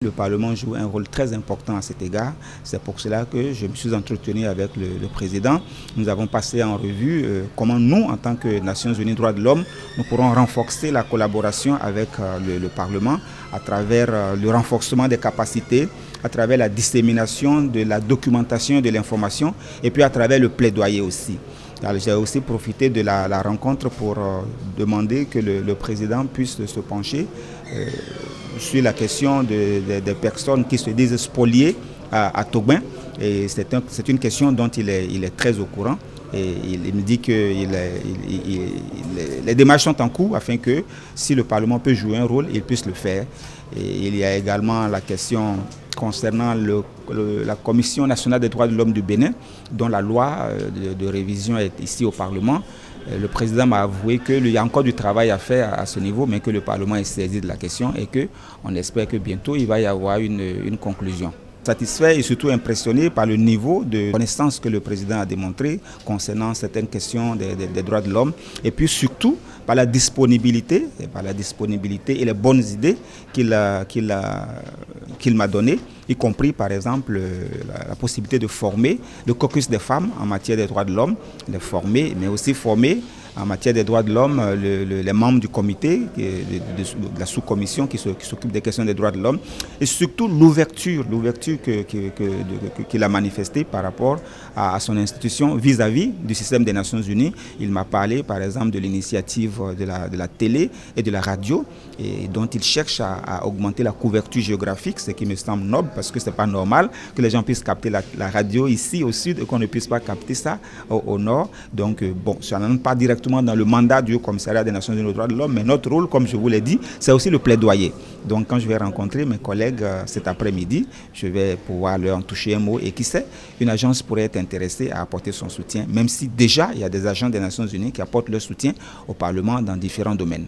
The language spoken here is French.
le Parlement joue un rôle très important à cet égard. C'est pour cela que je me suis entretenu avec le président. Nous avons passé en revue comment nous, en tant que Nations Unies droits de l'homme, nous pourrons renforcer la collaboration avec le Parlement à travers le renforcement des capacités, à travers la dissémination de la documentation et de l'information, et puis à travers le plaidoyer aussi. J'ai aussi profité de la rencontre pour demander que le président puisse se pencher sur la question des personnes qui se disent spoliées à Togbin. Et c'est une question dont il est très au courant. Et il me dit que les démarches sont en cours afin que si le Parlement peut jouer un rôle, il puisse le faire. Et il y a également la question concernant la Commission nationale des droits de l'homme du Bénin, dont la loi de révision est ici au Parlement. Le président m'a avoué qu'il y a encore du travail à faire à ce niveau, mais que le Parlement est saisi de la question et qu'on espère que bientôt il va y avoir une conclusion. Satisfait et surtout impressionné par le niveau de connaissance que le président a démontré concernant certaines questions des droits de l'homme et puis surtout par la disponibilité et les bonnes idées qu'il m'a données, y compris par exemple la possibilité de former le caucus des femmes en matière des droits de l'homme, de former, mais aussi former en matière des droits de l'homme les membres du comité, de la sous-commission qui s'occupe des questions des droits de l'homme, et surtout l'ouverture qu'il a manifestée par rapport à son institution vis-à-vis du système des Nations Unies. Il m'a parlé par exemple de l'initiative de la télé et de la radio, et dont il cherche à augmenter la couverture géographique, ce qui me semble noble parce que ce n'est pas normal que les gens puissent capter la radio ici au sud et qu'on ne puisse pas capter ça au nord. Donc bon, ça n'entre pas directement dans le mandat du Haut Commissariat des Nations Unies aux droits de l'homme, mais notre rôle, comme je vous l'ai dit, c'est aussi le plaidoyer. Donc quand je vais rencontrer mes collègues cet après-midi, je vais pouvoir leur en toucher un mot et qui sait, une agence pourrait être intéressée à apporter son soutien, même si déjà il y a des agents des Nations Unies qui apportent leur soutien au Parlement dans différents domaines.